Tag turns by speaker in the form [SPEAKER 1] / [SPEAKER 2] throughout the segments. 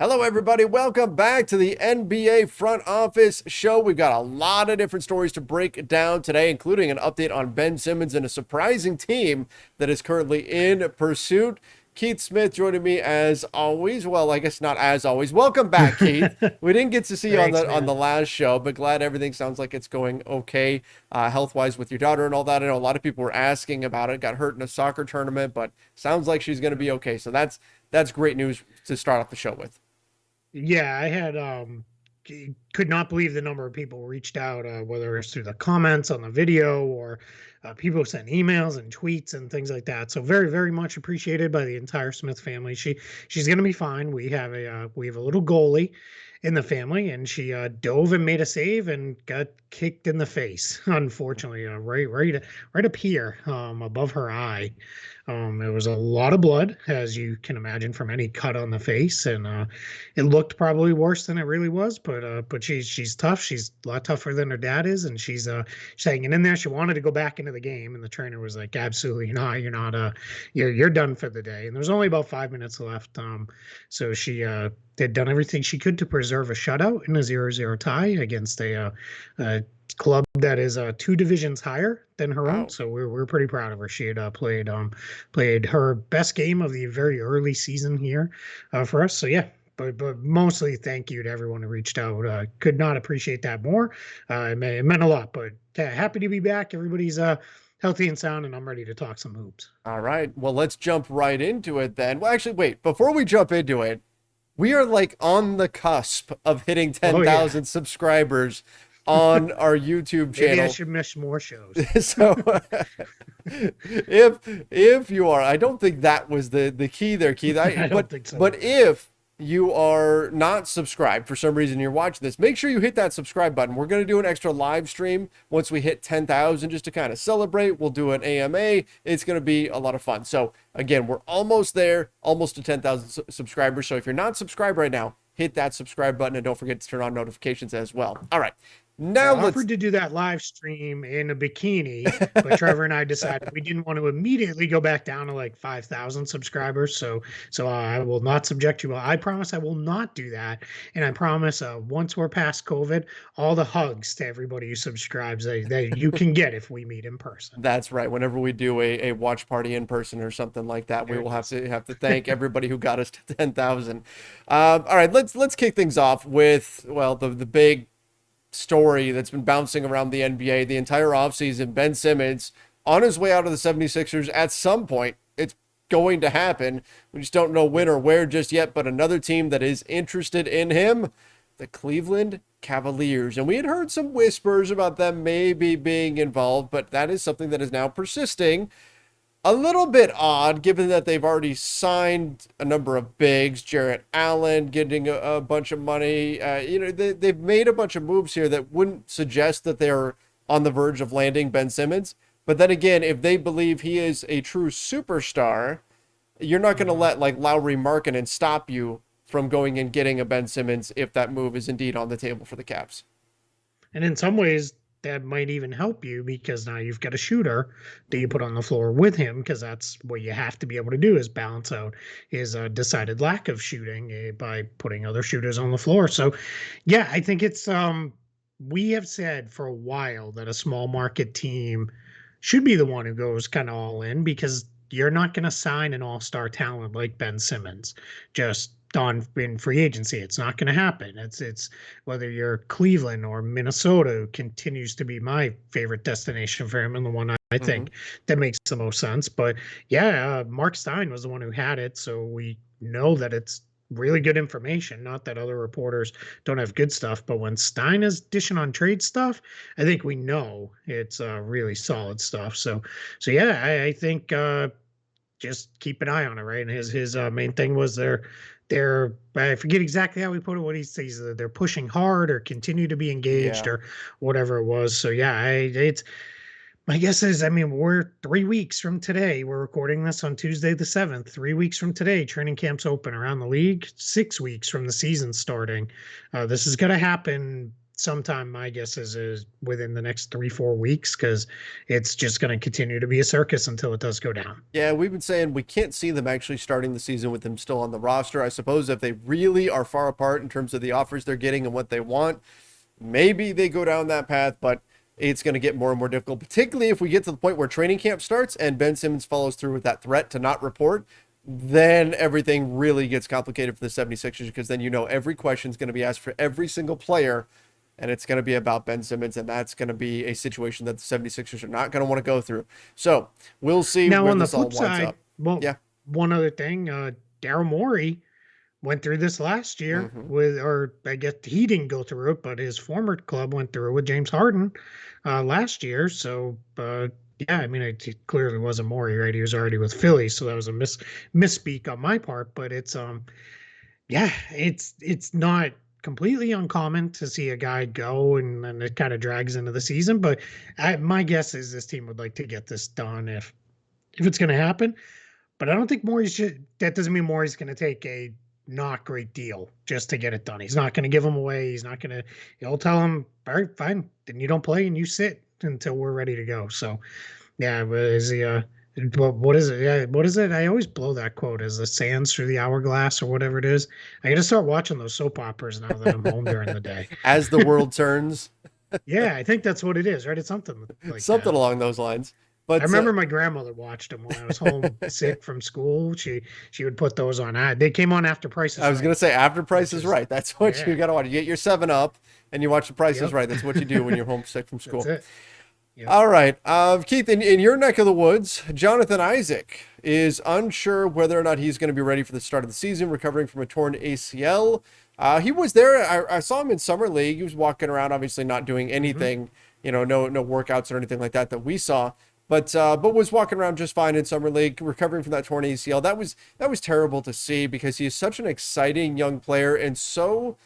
[SPEAKER 1] Hello, everybody. Welcome back to the NBA Front Office Show. We've got a lot of different stories to break down today, including an update on Ben Simmons and a surprising team that is currently in pursuit. Keith Smith joining me as always. Well, I guess not as always. Welcome back, Keith. We didn't get to see you on
[SPEAKER 2] Thanks,
[SPEAKER 1] the
[SPEAKER 2] man.
[SPEAKER 1] last show, but glad everything sounds like it's going okay, health wise with your daughter and all that. I know a lot of people were asking about it. Got hurt in a soccer tournament, but sounds like she's going to be okay. So that's great news to start off the show with.
[SPEAKER 2] Yeah, I had could not believe the number of people reached out, whether it's through the comments on the video or people sent emails and tweets and things like that. So very, very much appreciated by the entire Smith family. She's gonna be fine. We have a little goalie in the family, and she dove and made a save and got kicked in the face. Unfortunately, right up here, above her eye. It was a lot of blood, as you can imagine, from any cut on the face, and it looked probably worse than it really was. But she's tough. She's a lot tougher than her dad is, and she's hanging in there. She wanted to go back into the game, and the trainer was like, "Absolutely not. You're not. You're done for the day." And there's only about 5 minutes left. So she had done everything she could to preserve a shutout in a 0-0 tie against a club that is two divisions higher than her own.
[SPEAKER 1] Wow.
[SPEAKER 2] So we're pretty proud of her. She had played her best game of the very early season here for us. So yeah. But mostly thank you to everyone who reached out. Could not appreciate that more. It meant a lot. But happy to be back. Everybody's healthy and sound, and I'm ready to talk some hoops.
[SPEAKER 1] All right. Well, let's jump right into it then. Well, actually, wait. Before we jump into it, we are like on the cusp of hitting
[SPEAKER 2] Oh yeah,
[SPEAKER 1] 10,000 subscribers on our YouTube
[SPEAKER 2] maybe I
[SPEAKER 1] channel.
[SPEAKER 2] should miss more shows.
[SPEAKER 1] So if you are, I don't think that was the key there, Keith.
[SPEAKER 2] I don't think so
[SPEAKER 1] But
[SPEAKER 2] either.
[SPEAKER 1] if you are not subscribed for some reason you're watching this, make sure you hit that subscribe button. We're going to do an extra live stream once we hit 10,000 just to kind of celebrate. We'll do an AMA. It's going to be a lot of fun. So again, we're almost there, almost to 10,000 subscribers. So if you're not subscribed right now, hit that subscribe button and don't forget to turn on notifications as well. All right.
[SPEAKER 2] I
[SPEAKER 1] Now let's
[SPEAKER 2] offered to do that live stream in a bikini, but Trevor and I decided we didn't want to immediately go back down to like 5,000 subscribers. So I will not subject you. I promise I will not do that. And I promise once we're past COVID, all the hugs to everybody who subscribes that you can get if we meet in person.
[SPEAKER 1] That's right. Whenever we do a watch party in person or something like that, we
[SPEAKER 2] There
[SPEAKER 1] will
[SPEAKER 2] it
[SPEAKER 1] have
[SPEAKER 2] is.
[SPEAKER 1] to thank everybody who got us to 10,000. All right, let's kick things off with well the big story that's been bouncing around the NBA the entire offseason. Ben Simmons on his way out of the 76ers at some point. It's going to happen. We just don't know when or where just yet, but another team that is interested in him, the Cleveland Cavaliers. And we had heard some whispers about them maybe being involved, but that is something that is now persisting. A little bit odd given that they've already signed a number of bigs, Jarrett Allen getting a bunch of money. They've made a bunch of moves here that wouldn't suggest that they're on the verge of landing Ben Simmons. But then again, if they believe he is a true superstar, you're not going to
[SPEAKER 2] Mhm.
[SPEAKER 1] let like Lowry Markkanen stop you from going and getting a Ben Simmons if that move is indeed on the table for the Caps.
[SPEAKER 2] And in some ways, that might even help you because now you've got a shooter that you put on the floor with him because that's what you have to be able to do is balance out his decided lack of shooting by putting other shooters on the floor. So, yeah, I think it's we have said for a while that a small market team should be the one who goes kind of all in because you're not going to sign an all-star talent like Ben Simmons just on in free agency. It's not going to happen. It's whether you're Cleveland or Minnesota, who continues to be my favorite destination for him and the one I
[SPEAKER 1] Mm-hmm.
[SPEAKER 2] think that makes the most sense. But yeah, Mark Stein was the one who had it, so we know that it's really good information. Not that other reporters don't have good stuff, but when Stein is dishing on trade stuff, I think we know it's really solid stuff. So yeah, I think just keep an eye on it, right? And his main thing was they're I forget exactly how he put it. What he says they're pushing hard or continue to be engaged
[SPEAKER 1] Yeah.
[SPEAKER 2] or whatever it was. So yeah, it's my guess is, I mean, we're 3 weeks from today. We're recording this on Tuesday the 7th. 3 weeks from today, training camps open around the league. 6 weeks from the season starting. This is going to happen sometime. My guess is within the next 3-4 weeks, because it's just going to continue to be a circus until it does go down.
[SPEAKER 1] Yeah, we've been saying we can't see them actually starting the season with them still on the roster. I suppose if they really are far apart in terms of the offers they're getting and what they want, maybe they go down that path, but it's going to get more and more difficult, particularly if we get to the point where training camp starts and Ben Simmons follows through with that threat to not report. Then everything really gets complicated for the 76ers, because then every question is going to be asked for every single player, and it's going to be about Ben Simmons, and that's going to be a situation that the 76ers are not going to want to go through. So we'll see
[SPEAKER 2] Now,
[SPEAKER 1] where
[SPEAKER 2] on the
[SPEAKER 1] this all
[SPEAKER 2] flip
[SPEAKER 1] winds
[SPEAKER 2] side,
[SPEAKER 1] up.
[SPEAKER 2] well,
[SPEAKER 1] Yeah.
[SPEAKER 2] one other thing, Daryl Morey went through this last year
[SPEAKER 1] Mm-hmm.
[SPEAKER 2] with, or I guess he didn't go through it, but his former club went through it with James Harden last year. So, yeah, I mean, it clearly wasn't Morey, right? He was already with Philly, so that was a misspeak on my part. But yeah, it's not completely uncommon to see a guy go, and then it kind of drags into the season. But my guess is this team would like to get this done if it's going to happen. But I don't think that doesn't mean Morey's going to take a not great deal just to get it done. He's not going to give him away. He's not going to, he'll tell him, all right, fine. Then you don't play and you sit until we're ready to go. So, yeah, but is he, what is it? Yeah, what is it? I always blow that quote as the sands through the hourglass or whatever it is. I got to start watching those soap operas now that I'm home during the day.
[SPEAKER 1] As the world turns,
[SPEAKER 2] Yeah, I think that's what it is, right? It's something like
[SPEAKER 1] something
[SPEAKER 2] that.
[SPEAKER 1] along those lines.
[SPEAKER 2] I
[SPEAKER 1] But
[SPEAKER 2] remember my grandmother watched them when I was home sick from school. She would put those on. They came on after Price
[SPEAKER 1] I
[SPEAKER 2] is
[SPEAKER 1] was gonna
[SPEAKER 2] Right,
[SPEAKER 1] say, after Price
[SPEAKER 2] which
[SPEAKER 1] is
[SPEAKER 2] is
[SPEAKER 1] Right, that's what you
[SPEAKER 2] yeah,
[SPEAKER 1] gotta watch. You get your 7 Up and you watch the Price is
[SPEAKER 2] yep,
[SPEAKER 1] Right. That's what you do when you're homesick from
[SPEAKER 2] that's
[SPEAKER 1] school.
[SPEAKER 2] it. Yep.
[SPEAKER 1] All right, Keith, in your neck of the woods, Jonathan Isaac is unsure whether or not he's going to be ready for the start of the season, recovering from a torn ACL. He was there. I saw him in summer league. He was walking around, obviously not doing
[SPEAKER 2] Hmm.
[SPEAKER 1] anything, no workouts or anything like that we saw. But was walking around just fine in summer league, recovering from that torn ACL. That was terrible to see, because he is such an exciting young player and so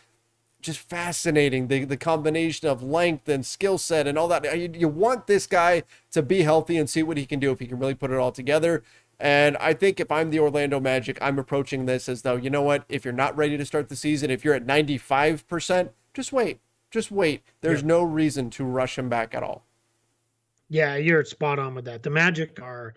[SPEAKER 1] just fascinating, the combination of length and skill set and all that. You want this guy to be healthy and see what he can do if he can really put it all together. And I think if I'm the Orlando Magic, I'm approaching this as though, you know what, if you're not ready to start the season, if you're at 95%, just wait. Just wait. There's
[SPEAKER 2] Yep.
[SPEAKER 1] no reason to rush him back at all.
[SPEAKER 2] Yeah, you're spot on with that. The Magic are,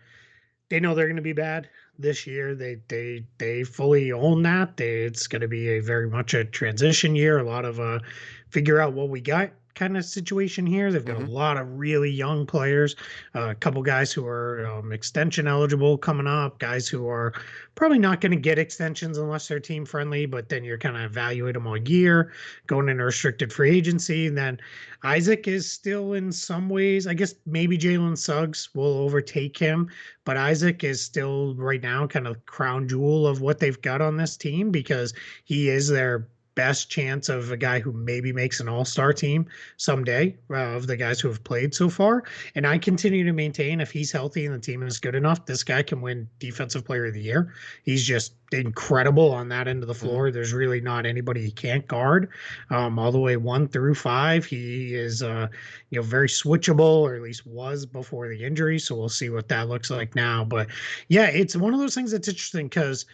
[SPEAKER 2] they know they're going to be bad this year. They fully own that. It's going to be a very much a transition year. A lot of figure out what we got kind of situation here. They've got a
[SPEAKER 1] Mm-hmm.
[SPEAKER 2] lot of really young players, a couple guys who are extension eligible coming up, guys who are probably not going to get extensions unless they're team friendly, but then you're kind of evaluate them all year, going into restricted free agency. And then Isaac is still in some ways, I guess maybe Jalen Suggs will overtake him, but Isaac is still right now kind of crown jewel of what they've got on this team, because he is their best chance of a guy who maybe makes an all-star team someday, of the guys who have played so far. And I continue to maintain, if he's healthy and the team is good enough, this guy can win defensive player of the year. He's just incredible on that end of the
[SPEAKER 1] Mm-hmm.
[SPEAKER 2] floor. There's really not anybody he can't guard. All the way 1 through 5, he is very switchable, or at least was before the injury. So we'll see what that looks like now. But yeah, it's one of those things that's interesting, because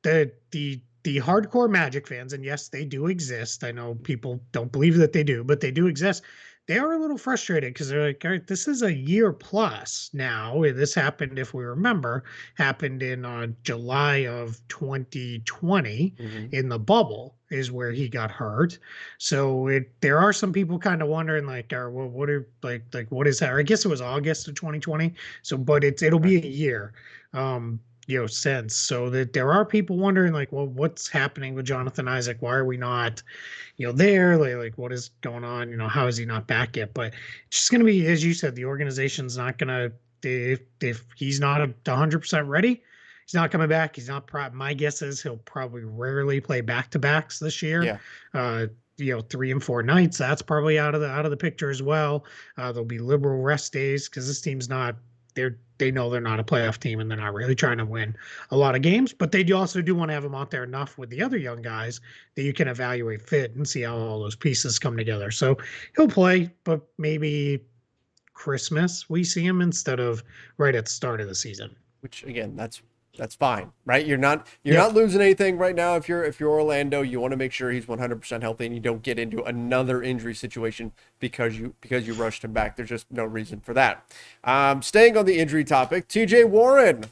[SPEAKER 2] the hardcore Magic fans, and yes, they do exist. I know people don't believe that they do, but they do exist. They are a little frustrated, because they're like, all right, this is a year plus now. This happened, if we remember, happened in July of 2020,
[SPEAKER 1] Mm-hmm.
[SPEAKER 2] in the bubble is where he got hurt. So there are some people kind of wondering, like, well, what are what is that? Or I guess it was August of 2020. So, but it'll
[SPEAKER 1] Okay.
[SPEAKER 2] be a year. Sense. So that there are people wondering, like, well, what's happening with Jonathan Isaac? Why are we not, there? Like what is going on? How is he not back yet? But it's just going to be, as you said, the organization's not going to, if he's not 100% ready, he's not coming back. He's not, my guess is he'll probably rarely play back-to-backs this year.
[SPEAKER 1] Yeah.
[SPEAKER 2] Uh, 3 and 4 nights, that's probably out of the picture as well. There'll be liberal rest days, because this team's not, they know they're not a playoff team, and they're not really trying to win a lot of games, but they also do want to have him out there enough with the other young guys that you can evaluate fit and see how all those pieces come together. So he'll play, but maybe Christmas we see him instead of right at the start of the season.
[SPEAKER 1] Which again, that's That's fine, right? You're
[SPEAKER 2] Yep.
[SPEAKER 1] not losing anything right now. If you're Orlando, you want to make sure he's 100% healthy and you don't get into another injury situation because you rushed him back. There's just no reason for that. Staying on the injury topic, T.J. Warren,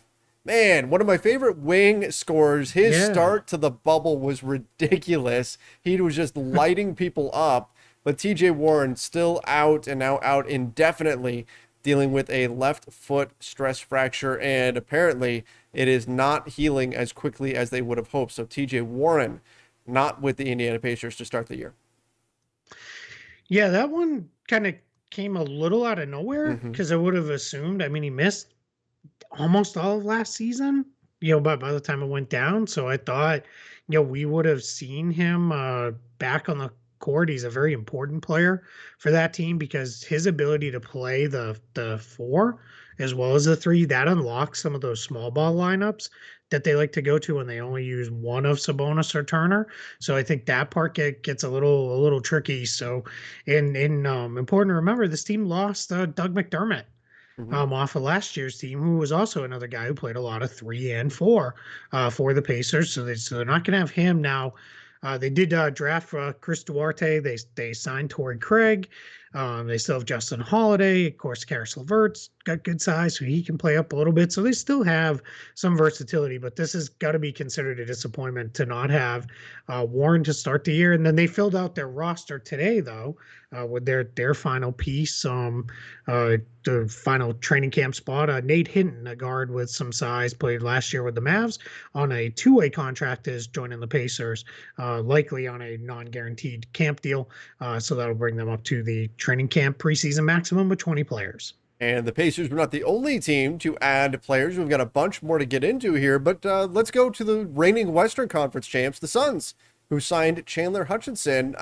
[SPEAKER 1] man, one of my favorite wing scores. His
[SPEAKER 2] Yeah.
[SPEAKER 1] start to the bubble was ridiculous. He was just lighting people up. But T.J. Warren still out and now out indefinitely, dealing with a left foot stress fracture, and apparently it is not healing as quickly as they would have hoped. So TJ Warren not with the Indiana Pacers to start the year.
[SPEAKER 2] Yeah, that one kind of came a little out of nowhere
[SPEAKER 1] Mm-hmm.
[SPEAKER 2] because I would have assumed. I mean, he missed almost all of last season, by the time it went down. So I thought, we would have seen him back on the court. He's a very important player for that team because his ability to play the four as well as the three, that unlocks some of those small ball lineups that they like to go to when they only use one of Sabonis or Turner. So I think that part gets a little tricky. So in important to remember, this team lost Doug McDermott
[SPEAKER 1] Mm-hmm.
[SPEAKER 2] off of last year's team, who was also another guy who played a lot of 3 and 4 for the Pacers. So they're not going to have him now. They did draft Chris Duarte. They signed Torrey Craig. They still have Justin Holiday. Of course, Karis LeVert's got good size, so he can play up a little bit. So they still have some versatility, but this has got to be considered a disappointment to not have Warren to start the year. And then they filled out their roster today, though, with their final piece. The final training camp spot. Nate Hinton, a guard with some size, played last year with the Mavs on a two-way contract, is joining the Pacers, likely on a non-guaranteed camp deal. So that'll bring them up to the training camp preseason maximum of 20 players.
[SPEAKER 1] And the Pacers were not the only team to add players. We've got a bunch more to get into here, but let's go to the reigning Western Conference champs, the Suns, who signed Chandler Hutchinson.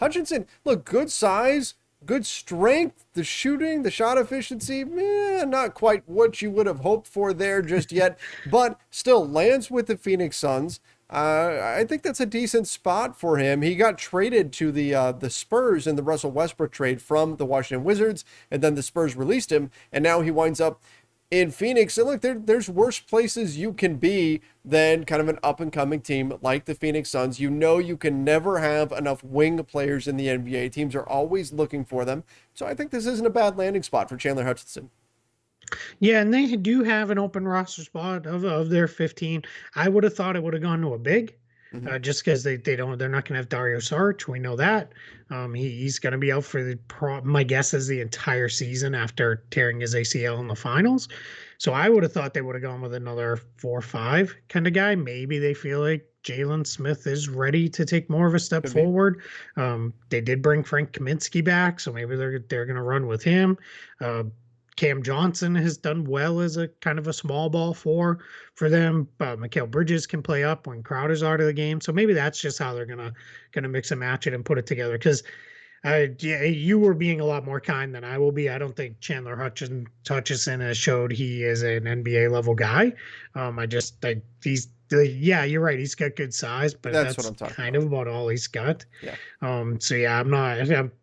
[SPEAKER 1] Hutchinson, look, good size, good strength, the shooting, the shot efficiency, not quite what you would have hoped for there just yet, but still lands with the Phoenix Suns. I think that's a decent spot for him. He got traded to the Spurs in the Russell Westbrook trade from the Washington Wizards, and then the Spurs released him, and now he winds up in Phoenix. And look, there's worse places you can be than kind of an up and coming team like the Phoenix Suns. You know you can never have enough wing players in the NBA. Teams are always looking for them. So I think this isn't a bad landing spot for Chandler Hutchinson.
[SPEAKER 2] Yeah, and they do have an open roster spot of their 15. I would have thought it would have gone to a big,
[SPEAKER 1] Mm-hmm.
[SPEAKER 2] just because they're not going to have Dario Saric. We know that. He's going to be out for my guess is the entire season after tearing his ACL in the finals. So I would have thought they would have gone with another 4 or 5 kind of guy. Maybe they feel like Jalen Smith is ready to take more of a step
[SPEAKER 1] Could be.
[SPEAKER 2] forward. They did bring Frank Kaminsky back, so maybe they're going to run with him. Uh, Cam Johnson has done well as a kind of a small ball for them. Mikal Bridges can play up when Crowder's out of the game, so maybe that's just how they're gonna mix and match it and put it together. Because yeah, you were being a lot more kind than I will be. I don't think Chandler Hutchison has showed he is an NBA level guy. Yeah, you're right. He's got good size, but
[SPEAKER 1] That's what
[SPEAKER 2] that's
[SPEAKER 1] I'm talking
[SPEAKER 2] kind
[SPEAKER 1] about.
[SPEAKER 2] of about all he's got.
[SPEAKER 1] Yeah.
[SPEAKER 2] So yeah,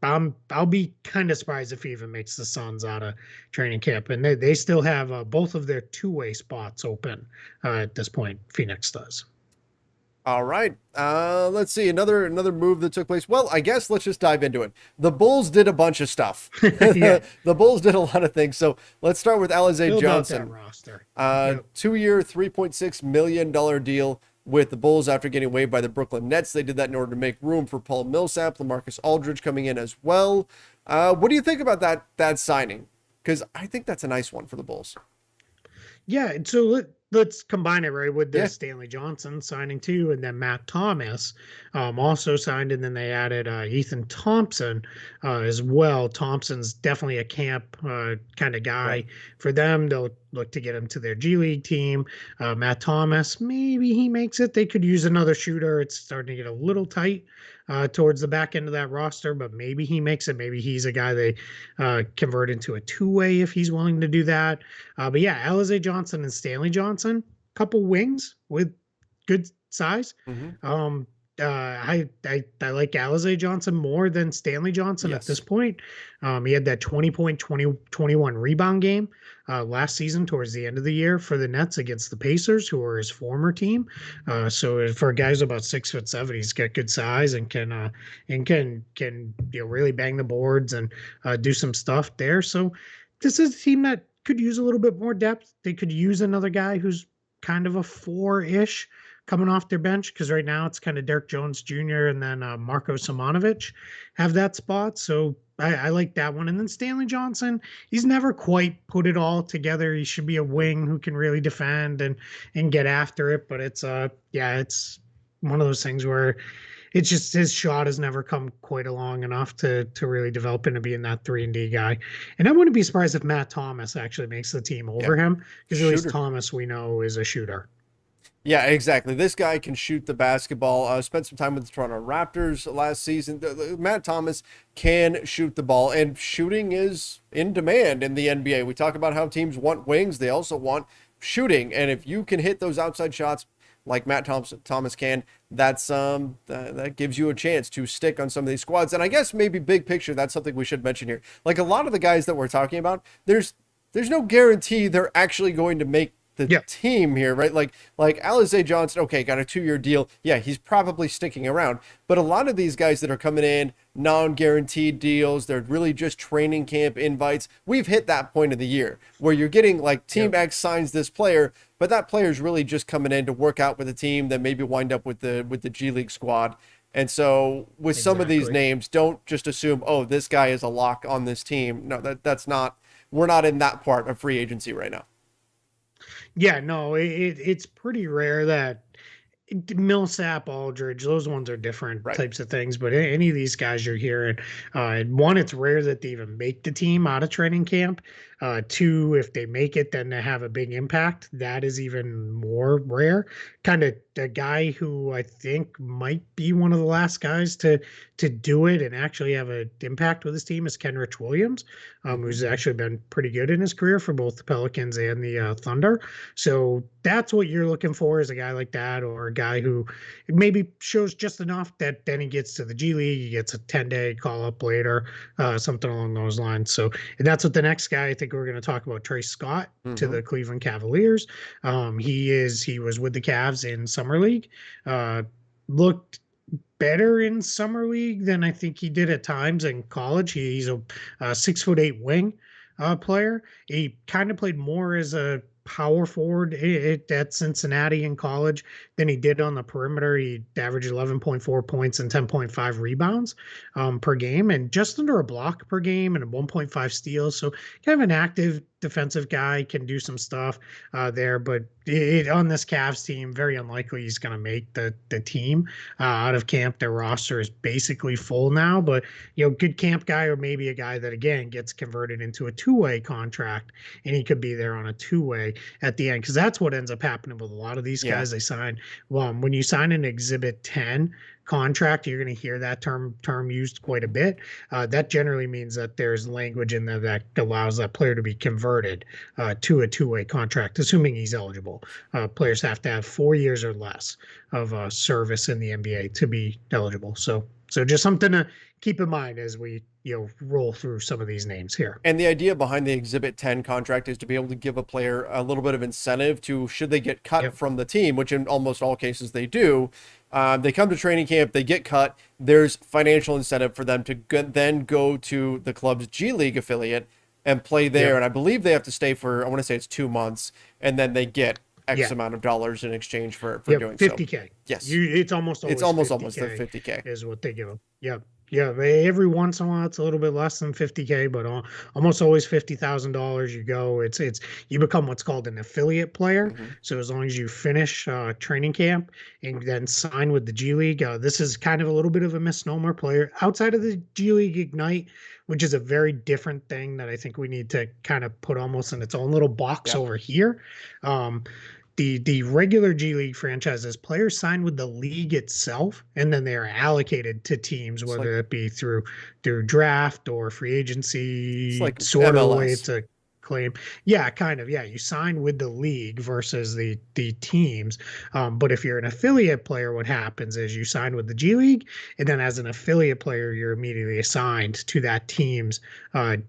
[SPEAKER 2] I'll be kind of surprised if he even makes the Suns out of training camp, and they still have both of their two-way spots open at this point. Phoenix does.
[SPEAKER 1] All right. Let's see another move that took place. Well, I guess let's just dive into it. The Bulls did a bunch of stuff.
[SPEAKER 2] Yeah,
[SPEAKER 1] The Bulls did a lot of things. So let's start with Alize
[SPEAKER 2] build out that
[SPEAKER 1] Johnson.
[SPEAKER 2] roster. Yep.
[SPEAKER 1] 2-year, $3.6 million deal with the Bulls after getting waived by the Brooklyn Nets. They did that in order to make room for Paul Millsap, LaMarcus Aldridge coming in as well. What do you think about that signing? Because I think that's a nice one for the Bulls.
[SPEAKER 2] Yeah, and so let's combine it right with the
[SPEAKER 1] Yeah.
[SPEAKER 2] Stanley Johnson signing too, and then Matt Thomas also signed, and then they added Ethan Thompson as well. Thompson's definitely a camp kind of guy
[SPEAKER 1] Right.
[SPEAKER 2] for them. They'll look to get him to their G League team. Matt Thomas, maybe he makes it. They could use another shooter. It's starting to get a little tight towards the back end of that roster, but maybe he makes it. Maybe he's a guy they convert into a two-way if he's willing to do that. But yeah, Alize Johnson and Stanley Johnson, couple wings with good size.
[SPEAKER 1] Mm-hmm.
[SPEAKER 2] I like Alize Johnson more than Stanley Johnson at this
[SPEAKER 1] Yes.
[SPEAKER 2] point. He had that 20 point, 21 rebound game last season towards the end of the year for the Nets against the Pacers, who were his former team. So for a guy who's about 6'7", he's got good size and can really bang the boards and do some stuff there. So this is a team that could use a little bit more depth. They could use another guy who's kind of a four-ish coming off their bench, because right now it's kind of Derek Jones Jr. and then Marko Simonovic have that spot. So I like that one. And then Stanley Johnson, he's never quite put it all together. He should be a wing who can really defend and get after it. But it's one of those things where it's just his shot has never come quite along enough to really develop into being that 3-and-D guy. And I wouldn't be surprised if Matt Thomas actually makes the team
[SPEAKER 1] Yeah.
[SPEAKER 2] over him, because at least
[SPEAKER 1] Shooter.
[SPEAKER 2] Thomas we know is a shooter.
[SPEAKER 1] Yeah, exactly. This guy can shoot the basketball. Spent some time with the Toronto Raptors last season. Matt Thomas can shoot the ball, and shooting is in demand in the NBA. We talk about how teams want wings; they also want shooting. And if you can hit those outside shots like Thomas can, that gives you a chance to stick on some of these squads. And I guess maybe big picture, that's something we should mention here. Like a lot of the guys that we're talking about, there's no guarantee they're actually going to make the
[SPEAKER 2] Yeah,
[SPEAKER 1] team here, right? Like Alize Johnson, okay, got a 2-year deal. Yeah, he's probably sticking around. But a lot of these guys that are coming in, non-guaranteed deals, they're really just training camp invites. We've hit that point of the year where you're getting like Team
[SPEAKER 2] yeah,
[SPEAKER 1] X signs this player, but that player's really just coming in to work out with the team, then maybe wind up with the G League squad. And so with some of these
[SPEAKER 2] exactly.
[SPEAKER 1] names, don't just assume, oh, this guy is a lock on this team. No, that's not. We're not in that part of free agency right now.
[SPEAKER 2] Yeah, no, it's pretty rare that Millsap, Aldridge, those ones are different
[SPEAKER 1] Right.
[SPEAKER 2] types of things. But any of these guys you're hearing, one, it's rare that they even make the team out of training camp. Two, if they make it, then they have a big impact. That is even more rare. Kind of the guy who I think might be one of the last guys to do it and actually have an impact with his team is Kenrich Williams,
[SPEAKER 1] Mhm.
[SPEAKER 2] who's actually been pretty good in his career for both the Pelicans and the Thunder. So that's what you're looking for, is a guy like that, or a guy who maybe shows just enough that then he gets to the G League, he gets a 10-day call up later, something along those lines. So, and that's what the next guy I think we're going to talk about, Trey Scott to
[SPEAKER 1] Mhm.
[SPEAKER 2] the Cleveland Cavaliers. He was with the Cavs in summer league, looked better in summer league than I think he did at times in college. He's a 6'8" wing player. He kind of played more as a power forward at Cincinnati in college than he did on the perimeter. He averaged 11.4 points and 10.5 rebounds per game, and just under a block per game, and a 1.5 steals. So kind of an active defensive guy, can do some stuff there. But on this Cavs team, very unlikely he's going to make the team out of camp. Their roster is basically full now, but good camp guy, or maybe a guy that again gets converted into a two-way contract, and he could be there on a two-way at the end, because that's what ends up happening with a lot of these
[SPEAKER 1] Yeah.
[SPEAKER 2] guys. They sign, well, when you sign an Exhibit 10 contract, you're going to hear that term used quite a bit. That generally means that there's language in there that allows that player to be converted to a two-way contract, assuming he's eligible. Players have to have 4 years or less of service in the NBA to be eligible. So just something to keep in mind as we roll through some of these names here.
[SPEAKER 1] And the idea behind the Exhibit 10 contract is to be able to give a player a little bit of incentive to, should they get cut
[SPEAKER 2] Yep.
[SPEAKER 1] from the team, which in almost all cases they do. They come to training camp, they get cut. There's financial incentive for them to then go to the club's G League affiliate and play there.
[SPEAKER 2] Yep.
[SPEAKER 1] And I believe they have to stay for, I want to say it's 2 months, and then they get X
[SPEAKER 2] Yeah.
[SPEAKER 1] amount of dollars in exchange for
[SPEAKER 2] Yep,
[SPEAKER 1] doing so.
[SPEAKER 2] 50K.
[SPEAKER 1] Yes,
[SPEAKER 2] It's almost
[SPEAKER 1] it's
[SPEAKER 2] always
[SPEAKER 1] almost the
[SPEAKER 2] 50K
[SPEAKER 1] 50K.
[SPEAKER 2] is what they give them. Yep. Yeah, every once in a while it's a little bit less than 50K, but almost always $50,000. You go, it's you become what's called an affiliate player.
[SPEAKER 1] Hmm.
[SPEAKER 2] So as long as you finish training camp and then sign with the G League, this is kind of a little bit of a misnomer. Player outside of the G League Ignite, which is a very different thing that I think we need to kind of put almost in its own little box
[SPEAKER 1] Yeah.
[SPEAKER 2] over here. Um, the regular G League franchises, players sign with the league itself, and then they are allocated to teams,
[SPEAKER 1] It's like
[SPEAKER 2] whether it be through draft or free
[SPEAKER 1] it's
[SPEAKER 2] agency,
[SPEAKER 1] like
[SPEAKER 2] sort of the way
[SPEAKER 1] MLS.
[SPEAKER 2] it's a claim. Yeah, kind of. Yeah, you sign with the league versus the teams. But if you're an affiliate player, what happens is you sign with the G League, and then as an affiliate player, you're immediately assigned to that team's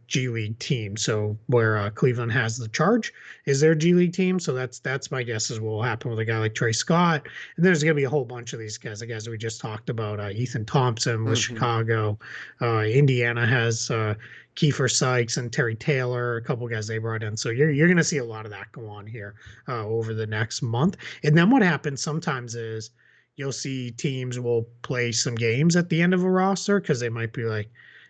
[SPEAKER 2] G League team. So where Cleveland has the Charge is their G League team. So that's my guess is what will happen with a guy like Trey Scott. And there's going to be a whole bunch of these guys, the guys we just talked about. Ethan Thompson with
[SPEAKER 1] Hmm.
[SPEAKER 2] Chicago. Indiana has Kiefer Sykes and Terry Taylor, a couple guys they brought in. So you're going to see a lot of that go on here over the next month. And then what happens sometimes is you'll see teams will play some games at the end of a roster because they might be like,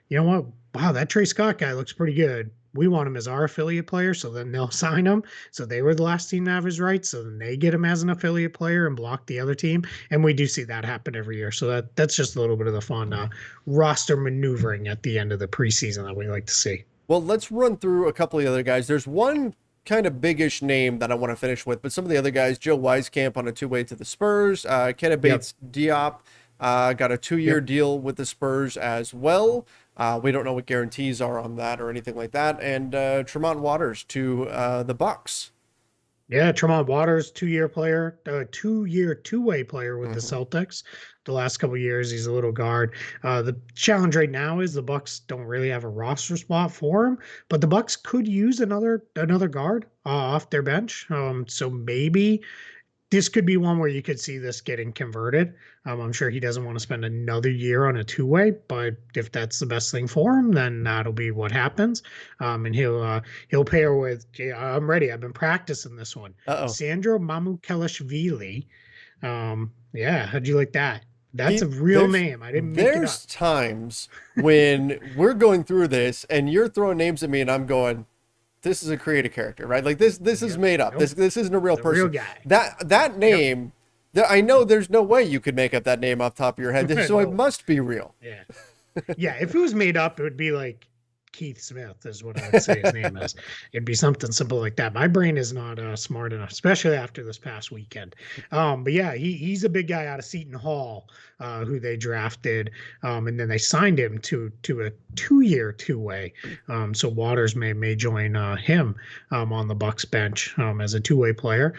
[SPEAKER 2] you know what? Wow, that Trey Scott guy looks pretty good. We want him as our affiliate player, so then they'll sign him. So they were the last team to have his rights, so then they get him as an affiliate player and block the other team. And we do see that happen every year. So that's just a little bit of the fun roster maneuvering at the end of the preseason that we like to see.
[SPEAKER 1] Well, let's run through a couple of the other guys. There's one kind of biggish name that I want to finish with, but some of the other guys, Joe Wieskamp on a two-way to the Spurs, Kenna
[SPEAKER 2] Yep.
[SPEAKER 1] Bates Diop got a 2-year
[SPEAKER 2] Yep.
[SPEAKER 1] deal with the Spurs as well. We don't know what guarantees are on that or anything like that. And Tremont Waters to the Bucks.
[SPEAKER 2] Yeah, Tremont Waters, 2-year player, 2-year two-way player with the
[SPEAKER 1] Hmm.
[SPEAKER 2] Celtics. The last couple of years, he's a little guard. The challenge right now is the Bucks don't really have a roster spot for him, but the Bucks could use another guard off their bench. So maybe this could be one where you could see this getting converted. I'm sure he doesn't want to spend another year on a two-way, but if that's the best thing for him, then that'll be what happens. And he'll pair with. Yeah, I'm ready. I've been practicing this one.
[SPEAKER 1] Uh-oh.
[SPEAKER 2] Sandro Mamukelashvili. Yeah, how'd you like that? That's a real
[SPEAKER 1] There's
[SPEAKER 2] name. I didn't make it up.
[SPEAKER 1] there's times when we're going through this and you're throwing names at me and I'm going, this is a created character, right? Like this is
[SPEAKER 2] Yep.
[SPEAKER 1] made up.
[SPEAKER 2] Nope.
[SPEAKER 1] This isn't a real
[SPEAKER 2] The real
[SPEAKER 1] person.
[SPEAKER 2] guy.
[SPEAKER 1] That
[SPEAKER 2] Yep.
[SPEAKER 1] name, I know there's no way you could make up that name off the top of your head, so it
[SPEAKER 2] No.
[SPEAKER 1] must be real.
[SPEAKER 2] Yeah. Yeah, if it was made up, it would be like Keith Smith is what I would say his name is. It'd be something simple like that. My brain is not smart enough, especially after this past weekend. But yeah, he's a big guy out of Seton Hall, who they drafted, and then they signed him to a 2-year two-way. So Waters may join him on the Bucks bench as a two-way player.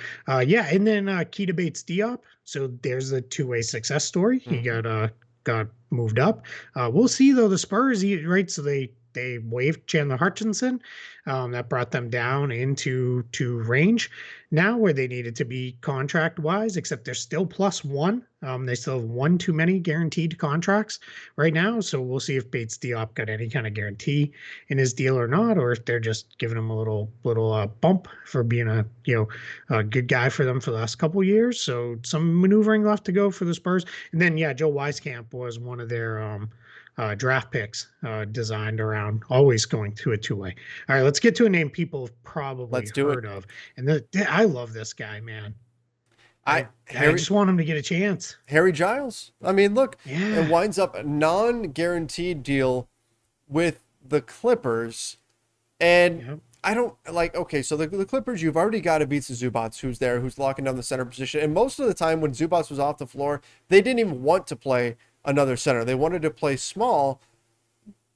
[SPEAKER 2] Yeah, and then Keita Bates Diop. So there's a two-way success story. He
[SPEAKER 1] Mhm.
[SPEAKER 2] got moved up. We'll see though the Spurs, right? So they waived Chandler Hutchinson. That brought them down into range now where they needed to be contract wise, except they're still +1. They still have one too many guaranteed contracts right now. So we'll see if Bates Diop got any kind of guarantee in his deal or not, or if they're just giving him a little bump for being a good guy for them for the last couple of years. So some maneuvering left to go for the Spurs. And then yeah, Joe Wieskamp was one of their draft picks designed around always going to a two-way. All right, let's get to a name people have probably
[SPEAKER 1] Let's do it.
[SPEAKER 2] heard of. And I love this guy, man.
[SPEAKER 1] I
[SPEAKER 2] I
[SPEAKER 1] Harry
[SPEAKER 2] just want him to get a chance.
[SPEAKER 1] Harry Giles. I mean, look, it
[SPEAKER 2] Yeah.
[SPEAKER 1] winds up a non-guaranteed deal with the Clippers, and
[SPEAKER 2] Yep.
[SPEAKER 1] I don't like. Okay, so the Clippers, you've already got Ivica Zubats, who's there, who's locking down the center position, and most of the time when Zubats was off the floor, they didn't even want to play another center. They wanted to play small.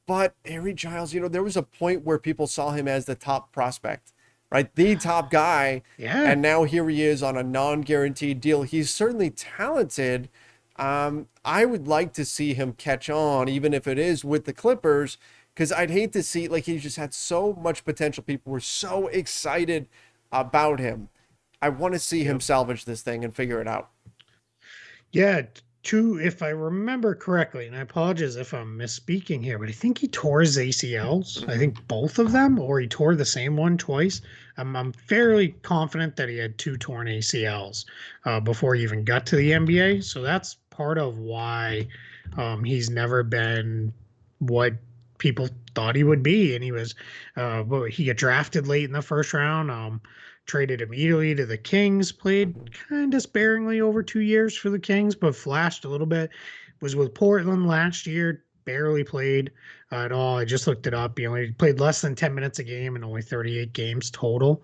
[SPEAKER 1] But Harry Giles, there was a point where people saw him as the top prospect, right? The top guy.
[SPEAKER 2] Yeah.
[SPEAKER 1] And now here he is on a non-guaranteed deal. He's certainly talented. I would like to see him catch on, even if it is with the Clippers, because I'd hate to see, like, he just had so much potential. People were so excited about him. I want to see him
[SPEAKER 2] Yep.
[SPEAKER 1] salvage this thing and figure it out.
[SPEAKER 2] Yeah, two, if I remember correctly, and I apologize if I'm misspeaking here, but I think he tore his ACLs. I
[SPEAKER 1] Mhm.
[SPEAKER 2] think both of them, or he tore the same one twice. I'm fairly confident that he had two torn ACLs before he even got to the NBA. So that's part of why he's never been what people thought he would be. And he got drafted late in the first round. Traded immediately to the Kings, played
[SPEAKER 1] Mhm.
[SPEAKER 2] kind of sparingly over 2 years for the Kings, but flashed a little bit. Was with Portland last year, barely played at all. I just looked it up. He only played less than 10 minutes a game and only 38 games total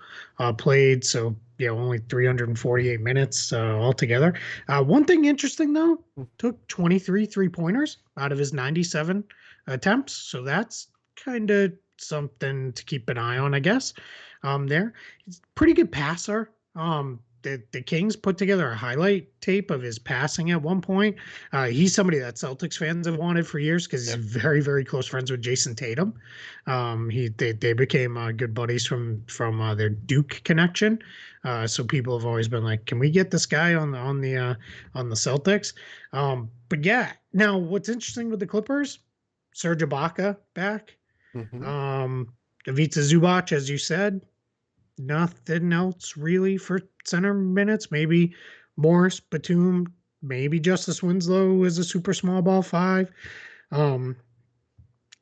[SPEAKER 2] played. So, only 348 minutes altogether. One thing interesting, though, took 23 three-pointers out of his 97 attempts. So that's kind of something to keep an eye on, I guess. There, he's a pretty good passer. The Kings put together a highlight tape of his passing at one point. He's somebody that Celtics fans have wanted for years because he's
[SPEAKER 1] Yep.
[SPEAKER 2] very, very close friends with Jason Tatum. They became good buddies from their Duke connection. So people have always been like, "Can we get this guy on the Celtics?" But yeah, now what's interesting with the Clippers, Serge Ibaka back,
[SPEAKER 1] Hmm.
[SPEAKER 2] um, Ivica Zubac, as you said, nothing else really for center minutes. Maybe Morris, Batum, maybe Justice Winslow is a super small ball five. Um,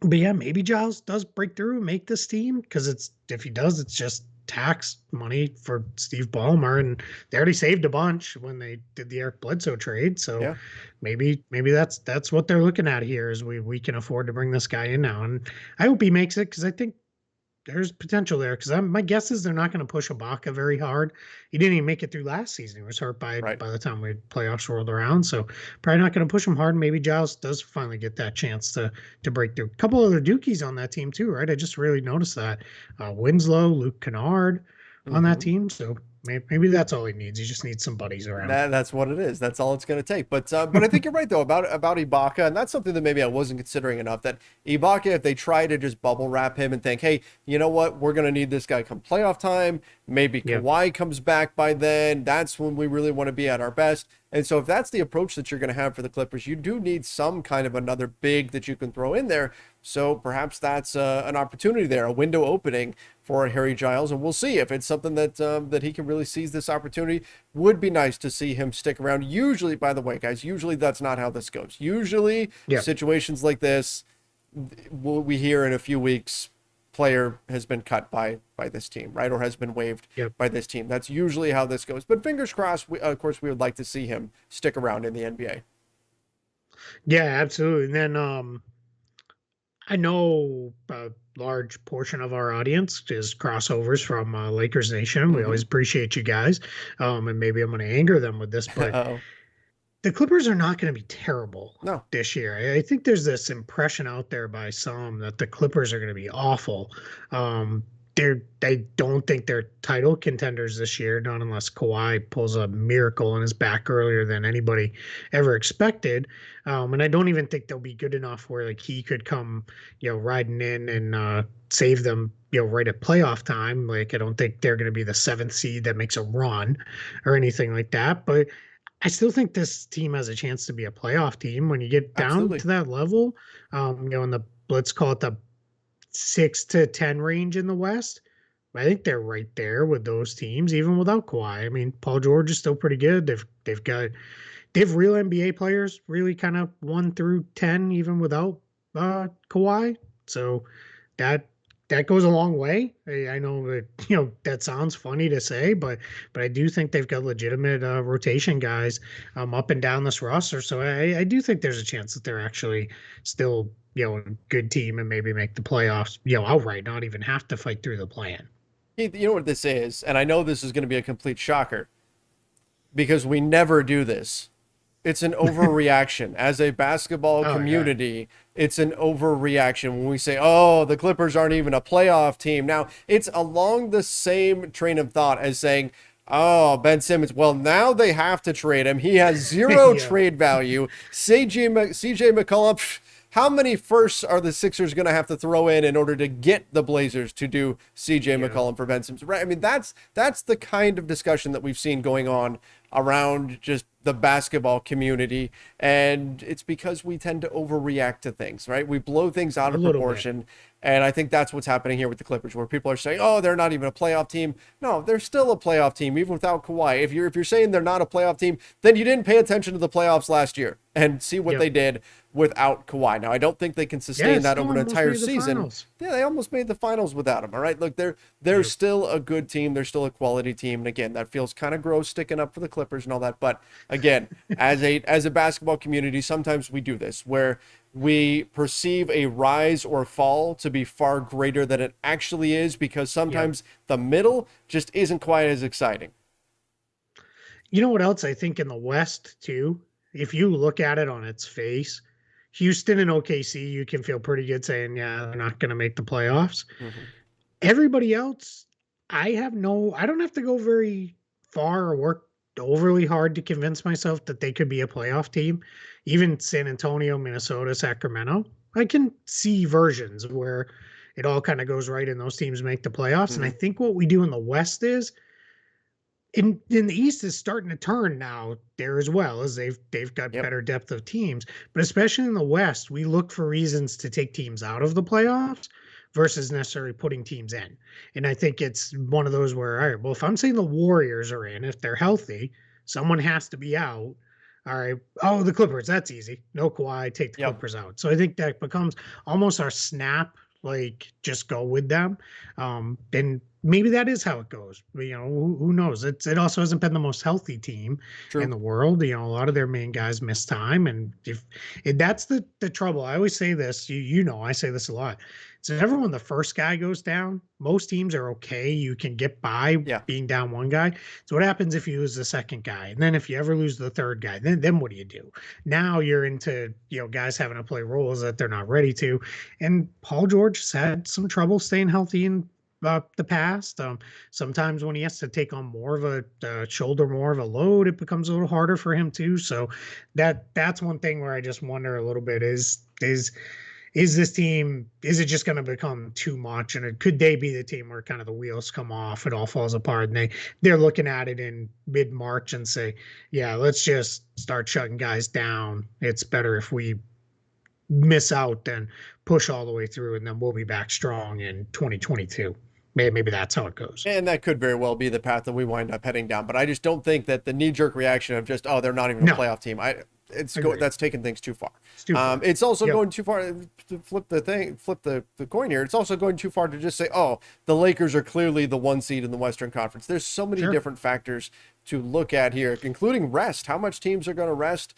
[SPEAKER 2] but yeah, maybe Giles does break through and make this team because it's if he does, it's just tax money for Steve Ballmer, and they already saved a bunch when they did the Eric Bledsoe trade. So
[SPEAKER 1] Yeah.
[SPEAKER 2] maybe that's what they're looking at here is we can afford to bring this guy in now, and I hope he makes it because I think there's potential there because my guess is they're not going to push Ibaka very hard. He didn't even make it through last season. He was hurt
[SPEAKER 1] Right.
[SPEAKER 2] by the time we playoffs rolled around. So probably not going to push him hard. Maybe Giles does finally get that chance to break through. A couple other Dukies on that team too, right? I just really noticed that Winslow, Luke Kennard on that
[SPEAKER 1] Hmm.
[SPEAKER 2] team. So maybe that's all he needs. He just needs some buddies around.
[SPEAKER 1] That's what it is. That's all it's going to take. But I think you're right though about Ibaka, and that's something that maybe I wasn't considering enough. That Ibaka, if they try to just bubble wrap him and think, hey, you know what, we're going to need this guy come playoff time. Maybe
[SPEAKER 2] Yeah.
[SPEAKER 1] Kawhi comes back by then. That's when we really want to be at our best. And so if that's the approach that you're going to have for the Clippers, you do need some kind of another big that you can throw in there. So perhaps that's an opportunity there, a window opening for Harry Giles, and we'll see if it's something that he can really seize this opportunity. Would be nice to see him stick around. Usually, by the way, guys, usually that's not how this goes. Usually,
[SPEAKER 2] Yeah.
[SPEAKER 1] situations like this, we hear in a few weeks, player has been cut by this team, right, or has been waived
[SPEAKER 2] Yep.
[SPEAKER 1] by this team. That's usually how this goes. But fingers crossed. Of course, we would like to see him stick around in the NBA.
[SPEAKER 2] Yeah, absolutely. And then I know a large portion of our audience is crossovers from Lakers Nation. We always
[SPEAKER 1] Hmm.
[SPEAKER 2] appreciate you guys. And maybe I'm going to anger them with this, but
[SPEAKER 1] Oh
[SPEAKER 2] the Clippers are not going to be terrible
[SPEAKER 1] no,
[SPEAKER 2] this year. I think there's this impression out there by some that the Clippers are going to be awful. Um, they don't think they're title contenders this year, not unless Kawhi pulls a miracle in his back earlier than anybody ever expected. And I don't even think they'll be good enough where like he could come, riding in and save them, right at playoff time. Like I don't think they're going to be the seventh seed that makes a run or anything like that. But I still think this team has a chance to be a playoff team when you get down
[SPEAKER 1] absolutely.
[SPEAKER 2] to that level. In the let's call it the 6 to 10 range in the West. I think they're right there with those teams, even without Kawhi. I mean, Paul George is still pretty good. They've real NBA players, really kind of 1 through 10, even without Kawhi. So that that goes a long way. I know that that sounds funny to say, but I do think they've got legitimate rotation guys up and down this roster. So I do think there's a chance that they're actually still a good team and maybe make the playoffs outright, not even have to fight through the plan.
[SPEAKER 1] Keith, you know what this is, and I know this is going to be a complete shocker because we never do this. It's an overreaction. As a basketball
[SPEAKER 2] Oh yeah,
[SPEAKER 1] community, it's an overreaction when we say, oh, the Clippers aren't even a playoff team. Now, it's along the same train of thought as saying, oh, Ben Simmons, well, now they have to trade him. He has zero
[SPEAKER 2] yeah,
[SPEAKER 1] trade value. CJ McCollum, how many firsts are the Sixers going to have to throw in order to get the Blazers to do CJ
[SPEAKER 2] yeah.
[SPEAKER 1] McCollum for Ben Simmons? Right? I mean, that's the kind of discussion that we've seen going on around just the basketball community, and it's because we tend to overreact to things, right? We blow things out
[SPEAKER 2] A
[SPEAKER 1] of
[SPEAKER 2] little bit.
[SPEAKER 1] proportion, and I think that's what's happening here with the Clippers, where people are saying, oh, they're not even a playoff team. No, they're still a playoff team even without Kawhi. If you're saying they're not a playoff team, then you didn't pay attention to the playoffs last year and see what
[SPEAKER 2] Yep.
[SPEAKER 1] they did without Kawhi. Now, I don't think they can
[SPEAKER 2] Yeah,
[SPEAKER 1] sustain that
[SPEAKER 2] still
[SPEAKER 1] over an
[SPEAKER 2] almost
[SPEAKER 1] entire
[SPEAKER 2] made the
[SPEAKER 1] season.
[SPEAKER 2] finals.
[SPEAKER 1] Yeah, they almost made the finals without him. All right, look, they're
[SPEAKER 2] Yep.
[SPEAKER 1] still a good team. They're still a quality team. And again, that feels kind of gross sticking up for the Clippers and all that. But again, as a basketball community, sometimes we do this where we perceive a rise or fall to be far greater than it actually is because
[SPEAKER 2] Yep.
[SPEAKER 1] sometimes the middle just isn't quite as exciting.
[SPEAKER 2] You know what else I think in the West too? If you look at it on its face, Houston and OKC, you can feel pretty good saying, yeah, they're not going to make the playoffs.
[SPEAKER 1] Hmm.
[SPEAKER 2] Everybody else, I don't have to go very far or work overly hard to convince myself that they could be a playoff team. Even San Antonio, Minnesota, Sacramento, I can see versions where it all kind of goes right and those teams make the playoffs. And I
[SPEAKER 1] Hmm.
[SPEAKER 2] think what we do in the West is in the East is starting to turn now there as well as they've got
[SPEAKER 1] Yep.
[SPEAKER 2] better depth of teams, but especially in the West, we look for reasons to take teams out of the playoffs versus necessarily putting teams in. And I think it's one of those where, all right, well, if I'm saying the Warriors are in, if they're healthy, someone has to be out. All right. Oh, the Clippers, that's easy. No Kawhi, take the
[SPEAKER 1] Yep.
[SPEAKER 2] Clippers out. So I think that becomes almost our snap, like just go with them. And maybe that is how it goes. But, who knows? It also hasn't been the most healthy team in
[SPEAKER 1] True.
[SPEAKER 2] the world. A lot of their main guys miss time, and if that's the trouble. I always say this. I say this a lot. So ever when the first guy goes down, most teams are okay. You can get by
[SPEAKER 1] Yeah.
[SPEAKER 2] being down one guy. So what happens if you lose the second guy, and then if you ever lose the third guy, then what do you do? Now you're into guys having to play roles that they're not ready to, and Paul George has had some trouble staying healthy in the past. Sometimes when he has to take on more of a shoulder, more of a load, it becomes a little harder for him too. So that's one thing where I just wonder a little bit is this team, is it just going to become too much? And could they be the team where kind of the wheels come off, it all falls apart, and they're looking at it in mid-March and say, yeah, let's just start shutting guys down. It's better if we miss out than push all the way through, and then we'll be back strong in 2022. Maybe that's how it goes.
[SPEAKER 1] And that could very well be the path that we wind up heading down. But I just don't think that the knee-jerk reaction of just, oh, they're not even a
[SPEAKER 2] No,
[SPEAKER 1] playoff team.
[SPEAKER 2] agreed.
[SPEAKER 1] That's taking things too far.
[SPEAKER 2] It's too far.
[SPEAKER 1] It's also
[SPEAKER 2] Yep.
[SPEAKER 1] going too far to flip the coin here. It's also going too far to just say, oh, the Lakers are clearly the one seed in the Western Conference. There's so many
[SPEAKER 2] Sure.
[SPEAKER 1] different factors to look at here, including rest. How much teams are going to rest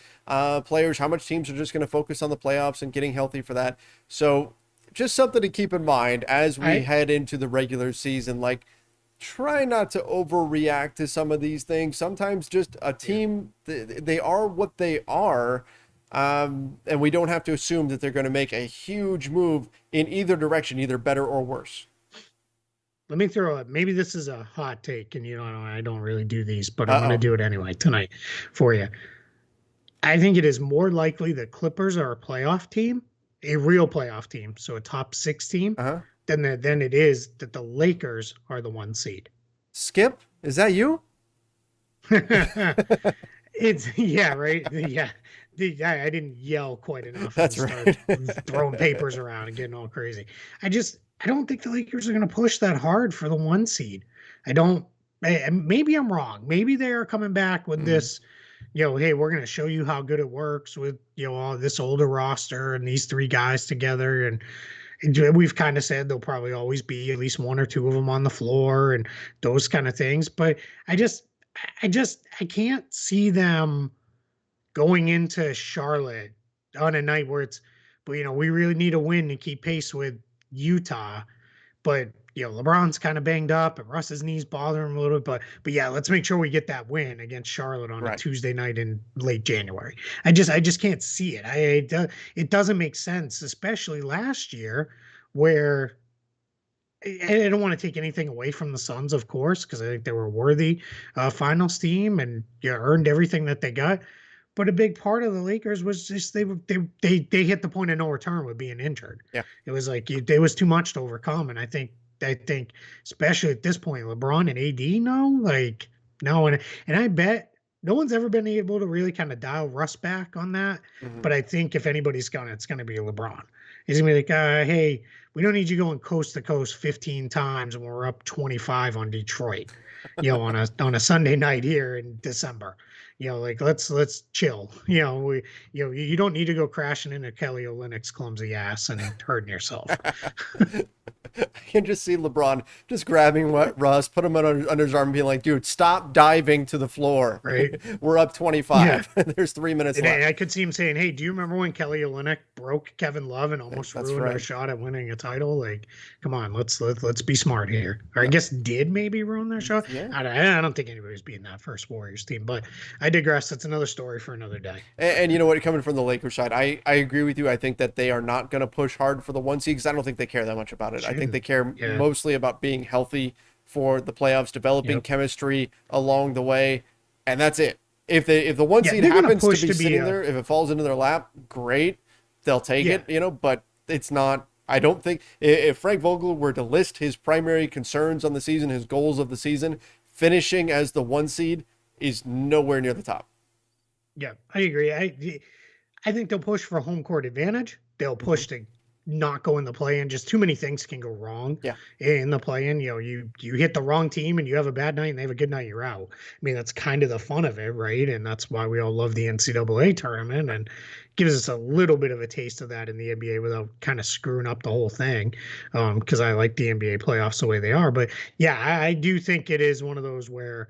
[SPEAKER 1] players? How much teams are just going to focus on the playoffs and getting healthy for that? So just something to keep in mind as we head into the regular season. Like, try not to overreact to some of these things. Sometimes just a team, they are what they are. And we don't have to assume that they're going to make a huge move in either direction, either better or worse.
[SPEAKER 2] Let me throw it. Maybe this is a hot take, and I don't really do these, but I'm going to
[SPEAKER 1] Uh-oh.
[SPEAKER 2] do it anyway tonight for you. I think it is more likely the Clippers are a playoff team, a real playoff team, so a top six team,
[SPEAKER 1] Uh-huh.
[SPEAKER 2] than it is that the Lakers are the one seed.
[SPEAKER 1] Skip, is that you?
[SPEAKER 2] It's yeah, right. Yeah, I didn't yell quite enough and
[SPEAKER 1] That's
[SPEAKER 2] start
[SPEAKER 1] right.
[SPEAKER 2] throwing papers around and getting all crazy. I don't think the Lakers are going to push that hard for the one seed. I don't. Maybe I'm wrong. Maybe they are coming back with
[SPEAKER 1] Mhm.
[SPEAKER 2] this. Hey, we're going to show you how good it works with all this older roster and these three guys together, and we've kind of said there'll probably always be at least one or two of them on the floor and those kind of things. But I just, I can't see them going into Charlotte on a night where but we really need a win to keep pace with Utah. But LeBron's kind of banged up and Russ's knees bother him a little bit. But yeah, let's make sure we get that win against Charlotte on a
[SPEAKER 1] Right.
[SPEAKER 2] Tuesday night in late January. I just can't see it. It doesn't make sense, especially last year where I don't want to take anything away from the Suns, of course, because I think they were a worthy finals team and earned everything that they got. But a big part of the Lakers was just they hit the point of no return with being injured.
[SPEAKER 1] Yeah.
[SPEAKER 2] It was like there was too much to overcome, and I think especially at this point, LeBron and AD no, and I bet no one's ever been able to really kind of dial Russ back on that.
[SPEAKER 1] Mhm.
[SPEAKER 2] But I think if anybody's gonna, it's gonna be LeBron. He's gonna be like, hey, we don't need you going coast to coast 15 times when we're up 25 on Detroit, on a Sunday night here in December. Like let's chill. You don't need to go crashing into Kelly Olynyk's clumsy ass and hurting yourself.
[SPEAKER 1] I can just see LeBron just grabbing Russ, put him under his arm, and being like, "Dude, stop diving to the floor.
[SPEAKER 2] Right?
[SPEAKER 1] We're up
[SPEAKER 2] Yeah.
[SPEAKER 1] 25. There's 3 minutes
[SPEAKER 2] And
[SPEAKER 1] left."
[SPEAKER 2] I could see him saying, "Hey, do you remember when Kelly Olynyk broke Kevin Love and almost
[SPEAKER 1] That's
[SPEAKER 2] ruined our
[SPEAKER 1] right.
[SPEAKER 2] shot at winning a title? Like, come on, let's be smart here." Or I guess did maybe ruin their shot.
[SPEAKER 1] Yeah.
[SPEAKER 2] I don't think anybody's beating that first Warriors team, but I digress. That's another story for another day.
[SPEAKER 1] And you know what? Coming from the Lakers side, I agree with you. I think that they are not going to push hard for the 1 seed because I don't think they care that much about it. I think they
[SPEAKER 2] Shouldn't.
[SPEAKER 1] care
[SPEAKER 2] Yeah.
[SPEAKER 1] mostly about being healthy for the playoffs, developing
[SPEAKER 2] Yep.
[SPEAKER 1] chemistry along the way, and that's it. If the 1
[SPEAKER 2] Yeah,
[SPEAKER 1] seed
[SPEAKER 2] they're gonna
[SPEAKER 1] happens to
[SPEAKER 2] push
[SPEAKER 1] be
[SPEAKER 2] to be
[SPEAKER 1] sitting
[SPEAKER 2] a
[SPEAKER 1] there, if it falls into their lap, great, they'll take
[SPEAKER 2] yeah.
[SPEAKER 1] it. But it's not. I don't think if Frank Vogel were to list his primary concerns on the season, his goals of the season, finishing as the 1 seed is nowhere near the top.
[SPEAKER 2] Yeah, I agree. I think they'll push for home court advantage. They'll
[SPEAKER 1] Mhm.
[SPEAKER 2] push to not go in the play in. Just too many things can go wrong
[SPEAKER 1] Yeah,
[SPEAKER 2] in the play in. You hit the wrong team and you have a bad night and they have a good night, you're out. I mean, that's kind of the fun of it, right? And that's why we all love the NCAA tournament and gives us a little bit of a taste of that in the NBA without kind of screwing up the whole thing. Because I like the NBA playoffs the way they are. But yeah, I do think it is one of those where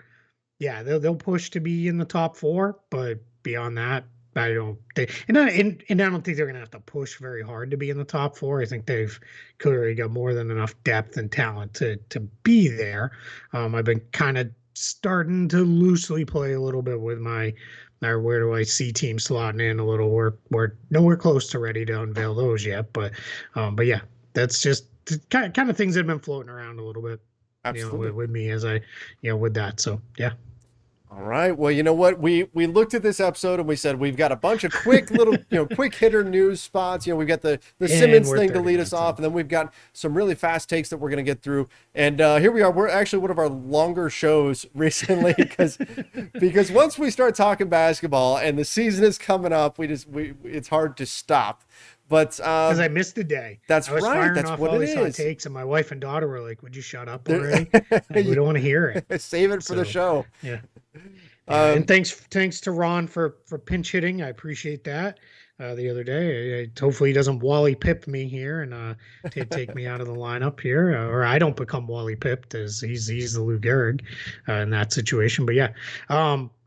[SPEAKER 2] yeah, they'll push to be in the top four, but beyond that, I don't think, and I don't think they're gonna have to push very hard to be in the top four. I think they've clearly got more than enough depth and talent to be there. I've been kind of starting to loosely play a little bit with my where do I see teams slotting in a little. We're nowhere close to ready to unveil those yet, but yeah, that's just kind of things that have been floating around a little bit,
[SPEAKER 1] absolutely.
[SPEAKER 2] with me as I, with that. So yeah.
[SPEAKER 1] All right. Well, you know what? We looked at this episode and we said we've got a bunch of quick little, quick hitter news spots. We've got the
[SPEAKER 2] And
[SPEAKER 1] Simmons
[SPEAKER 2] we're
[SPEAKER 1] thing to
[SPEAKER 2] 30
[SPEAKER 1] lead us
[SPEAKER 2] minutes
[SPEAKER 1] off,
[SPEAKER 2] in.
[SPEAKER 1] and then we've got some really fast takes that we're going to get through. And here we are. We're actually one of our longer shows recently because once we start talking basketball and the season is coming up, we it's hard to stop. But
[SPEAKER 2] Because I missed a day.
[SPEAKER 1] that's
[SPEAKER 2] I was
[SPEAKER 1] right.
[SPEAKER 2] firing
[SPEAKER 1] That's
[SPEAKER 2] off
[SPEAKER 1] what
[SPEAKER 2] all
[SPEAKER 1] it
[SPEAKER 2] these hot
[SPEAKER 1] is.
[SPEAKER 2] takes, and my wife and daughter were like, "Would you shut up
[SPEAKER 1] There-
[SPEAKER 2] already? Like, we don't want to hear it."
[SPEAKER 1] Save it for the
[SPEAKER 2] So
[SPEAKER 1] show.
[SPEAKER 2] yeah, yeah. And
[SPEAKER 1] Um,
[SPEAKER 2] thanks to Ron for pinch hitting. I appreciate that. The other day, hopefully he doesn't Wally Pip me here and take me out of the lineup here, or I don't become Wally Pipped as he's the Lou Gehrig in that situation. But yeah,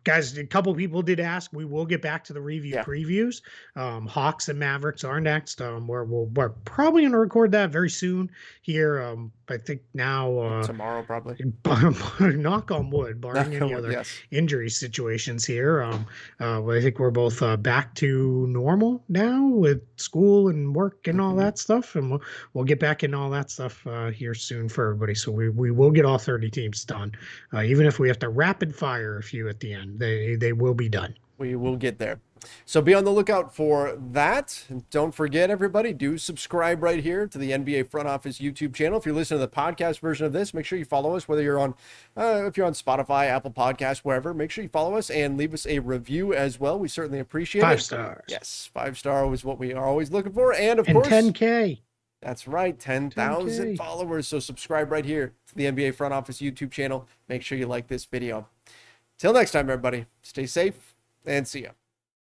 [SPEAKER 2] guys, a couple people did ask. We will get back to the review
[SPEAKER 1] yeah.
[SPEAKER 2] previews. Hawks and Mavericks are next. We're probably going to record that very soon here. I think now.
[SPEAKER 1] Tomorrow probably.
[SPEAKER 2] Knock on wood, barring
[SPEAKER 1] Knock on
[SPEAKER 2] any
[SPEAKER 1] wood,
[SPEAKER 2] other
[SPEAKER 1] yes.
[SPEAKER 2] injury situations here. I think we're both back to normal now with school and work and all
[SPEAKER 1] Mhm.
[SPEAKER 2] that stuff, and we'll get back in all that stuff here soon for everybody. So we will get all 30 teams done, even if we have to rapid fire a few at the end. They will be done.
[SPEAKER 1] We will get there. So be on the lookout for that. And don't forget, everybody, do subscribe right here to the NBA Front Office YouTube channel. If you're listening to the podcast version of this, make sure you follow us, whether you're on, if you're on Spotify, Apple Podcasts, wherever, make sure you follow us and leave us a review as well. We certainly appreciate it.
[SPEAKER 2] 5 stars.
[SPEAKER 1] Yes, 5-star is what we are always looking for. And of
[SPEAKER 2] And
[SPEAKER 1] course,
[SPEAKER 2] 10K.
[SPEAKER 1] that's right, 10,000
[SPEAKER 2] 10K.
[SPEAKER 1] followers. So subscribe right here to the NBA Front Office YouTube channel. Make sure you like this video. Till next time, everybody, stay safe and see ya.